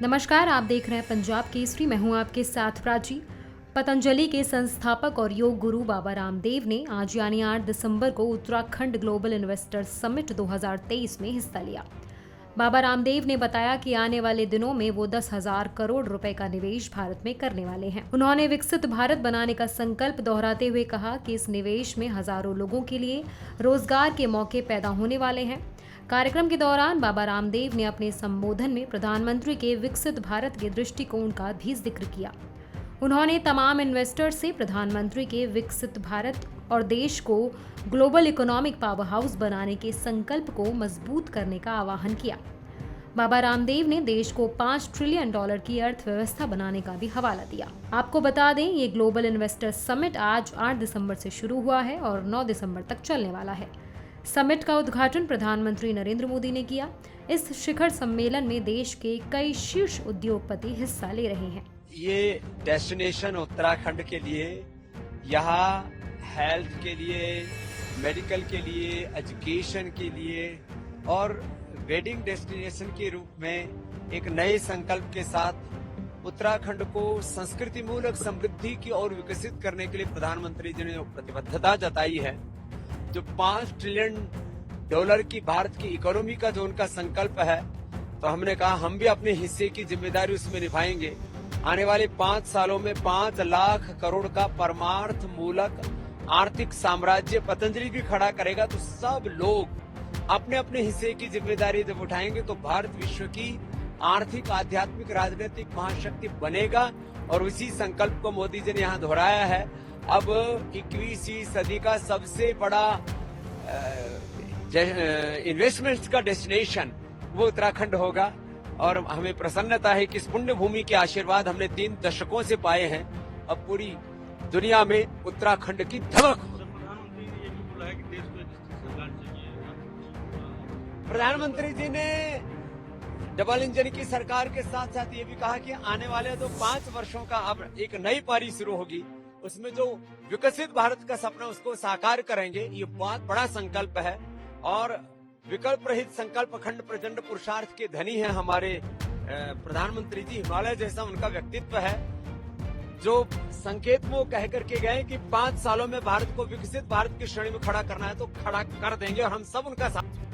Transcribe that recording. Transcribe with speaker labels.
Speaker 1: नमस्कार, आप देख रहे हैं पंजाब केसरी। मैं हूं आपके साथ प्राची। पतंजलि के संस्थापक और योग गुरु बाबा रामदेव ने आज यानी 8 दिसंबर को उत्तराखंड ग्लोबल इन्वेस्टर्स समिट 2023 में हिस्सा लिया। बाबा रामदेव ने बताया कि आने वाले दिनों में वो 10,000 करोड़ रुपए का निवेश भारत में करने वाले हैं। उन्होंने विकसित भारत बनाने का संकल्प दोहराते हुए कहा कि इस निवेश में हजारों लोगों के लिए रोजगार के मौके पैदा होने वाले हैं। कार्यक्रम के दौरान बाबा रामदेव ने अपने संबोधन में प्रधानमंत्री के विकसित भारत के दृष्टिकोण का भी जिक्र किया। उन्होंने तमाम इन्वेस्टर्स से प्रधानमंत्री के विकसित भारत और देश को ग्लोबल इकोनॉमिक पावर हाउस बनाने के संकल्प को मजबूत करने का आह्वान किया। बाबा रामदेव ने देश को $5 ट्रिलियन की अर्थव्यवस्था बनाने का भी हवाला दिया। आपको बता दें, ये ग्लोबल इन्वेस्टर्स समिट आज 8 दिसंबर से शुरू हुआ है और 9 दिसंबर तक चलने वाला है। समिट का उद्घाटन प्रधानमंत्री नरेंद्र मोदी ने किया। इस शिखर सम्मेलन में देश के कई शीर्ष उद्योगपति हिस्सा ले रहे हैं।
Speaker 2: ये डेस्टिनेशन उत्तराखंड के लिए, यहाँ हेल्थ के लिए, मेडिकल के लिए, एजुकेशन के लिए और वेडिंग डेस्टिनेशन के रूप में एक नए संकल्प के साथ उत्तराखंड को संस्कृति मूलक समृद्धि की ओर विकसित करने के लिए प्रधानमंत्री जी ने प्रतिबद्धता जताई है। जो $5 ट्रिलियन की भारत की इकोनॉमी का जो उनका संकल्प है, तो हमने कहा हम भी अपने हिस्से की जिम्मेदारी उसमें निभाएंगे। आने वाले 5 सालों में 5 लाख करोड़ का परमार्थ मूलक आर्थिक साम्राज्य पतंजलि भी खड़ा करेगा। तो सब लोग अपने अपने हिस्से की जिम्मेदारी जब उठाएंगे तो भारत विश्व की आर्थिक, आध्यात्मिक, राजनीतिक महाशक्ति बनेगा। और उसी संकल्प को मोदी जी ने यहाँ दोहराया है। अब 21वीं सदी का सबसे बड़ा इन्वेस्टमेंट्स का डेस्टिनेशन वो उत्तराखंड होगा। और हमें प्रसन्नता है कि इस पुण्य भूमि के आशीर्वाद हमने 3 दशकों से पाए हैं। अब पूरी दुनिया में उत्तराखंड की धमक हो। प्रधानमंत्री जी ने डबल इंजन की सरकार के साथ साथ ये भी कहा कि आने वाले 5 वर्षों का अब एक नई पारी शुरू होगी। उसमें जो विकसित भारत का सपना उसको साकार करेंगे। ये बहुत बड़ा संकल्प है और विकल्प रहित संकल्प अखंड प्रचंड पुरुषार्थ के धनी है हमारे प्रधानमंत्री जी। हिमालय जैसा उनका व्यक्तित्व है। जो संकेत वो कह करके गए कि 5 सालों में भारत को विकसित भारत की श्रेणी में खड़ा करना है तो खड़ा कर देंगे और हम सब उनका साथ